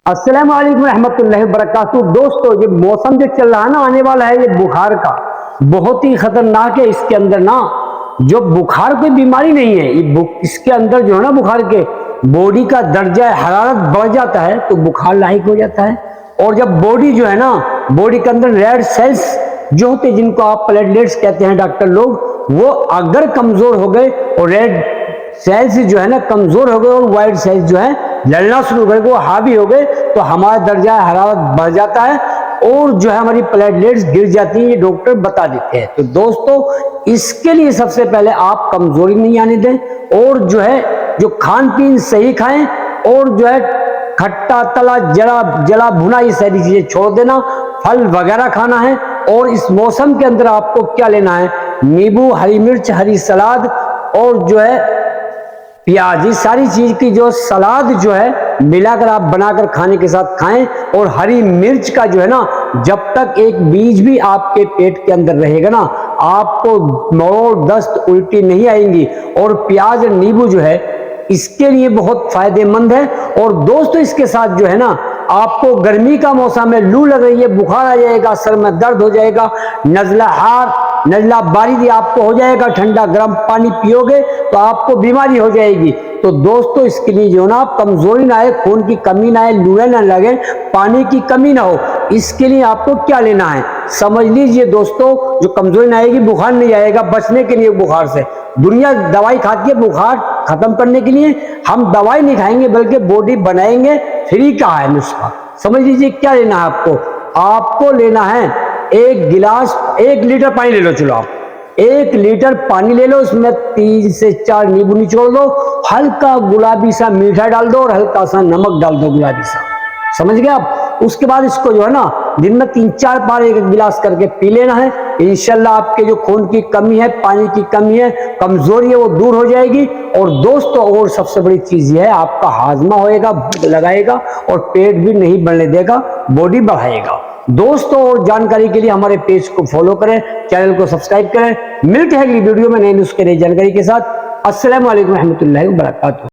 अस्सलाम वालेकुम रहमतुल्लाहि व बरकातहू। दोस्तों, ये मौसम जो चल रहा है ना आने वाला है, ये बुखार का बहुत ही खतरनाक है। इसके अंदर ना जो बुखार कोई बीमारी नहीं है, ये इसके अंदर जो है ना बुखार के बॉडी का दर्जा हरारत बढ़ जाता है तो बुखार लायक हो जाता है। और जब बॉडी जो है ना, बॉडी के अंदर रेड सेल्स जो होते हैं, जिनको आप प्लेटलेट्स कहते हैं डॉक्टर लोग, वो अगर कमजोर हो गए और रेड सेल्स जो है ना कमजोर हो गए और व्हाइट सेल्स जो है लड़ना शुरू हो गए, वो हावी हो गए, तो हमारा दर्जा हरारत बढ़ जाता है और जो है हमारी प्लेटलेट्स गिर जाती है। ये डॉक्टर बता देते हैं। तो दोस्तों, इसके लिए सबसे पहले आप कमजोरी नहीं आने दें और जो है जो खान पीन सही खाएं और जो है खट्टा तला जला भुना ये सारी चीजें छोड़ देना, फल वगैरह खाना है। और इस मौसम के अंदर आपको क्या लेना है, नींबू, हरी मिर्च, हरी सलाद और जो है प्याज, इस सारी चीज की जो सलाद जो है मिलाकर आप बनाकर खाने के साथ खाएं। और हरी मिर्च का जो है ना, जब तक एक बीज भी आपके पेट के अंदर रहेगा ना, आपको मोर दस्त उल्टी नहीं आएंगी। और प्याज और नींबू जो है इसके लिए बहुत फायदेमंद है। और दोस्तों, इसके साथ जो है ना, आपको गर्मी का मौसम है, लू लग रही है, बुखार आ जाएगा, सर में दर्द हो जाएगा, नजला बारिश आपको हो जाएगा, ठंडा गर्म पानी पियोगे तो आपको बीमारी हो जाएगी। तो दोस्तों, इसके लिए जो ना कमजोरी ना आए, खून की कमी ना आए, लूए ना लगे, पानी की कमी ना हो, इसके लिए आपको क्या लेना है समझ लीजिए दोस्तों। जो कमजोरी ना आएगी, बुखार नहीं आएगा, बचने के लिए बुखार से दुनिया दवाई खाती है बुखार खत्म करने के लिए। हम दवाई नहीं खाएंगे बल्कि बॉडी बनाएंगे। फ्री का है नुस्खा, समझ लीजिए। क्या लेना है आपको लेना है 1 लीटर पानी ले लो। चलो आप 1 लीटर पानी ले लो, उसमें 3 से 4 नींबू निचोड़ दो, हल्का गुलाबी सा मीठा डाल दो और हल्का सा नमक डाल दो, गुलाबी सा, समझ गए आप। उसके बाद इसको जो है ना दिन में 3-4 बार 1 गिलास करके पी लेना है। इंशाल्लाह आपके जो खून की कमी है, पानी की कमी है, कमजोरी है, वो दूर हो जाएगी। और दोस्तों, और सबसे बड़ी चीज ये है, आपका हाजमा होएगा, भूख लगाएगा और पेट भी नहीं बढ़ने देगा, बॉडी बढ़ाएगा। दोस्तों, और जानकारी के लिए हमारे पेज को फॉलो करें, चैनल को सब्सक्राइब करें। मिलते हैं अगली वीडियो में नए नुस्खे नई जानकारी के साथ। अस्सलाम वालेकुम रहमतुल्लाहि व बरकातहू।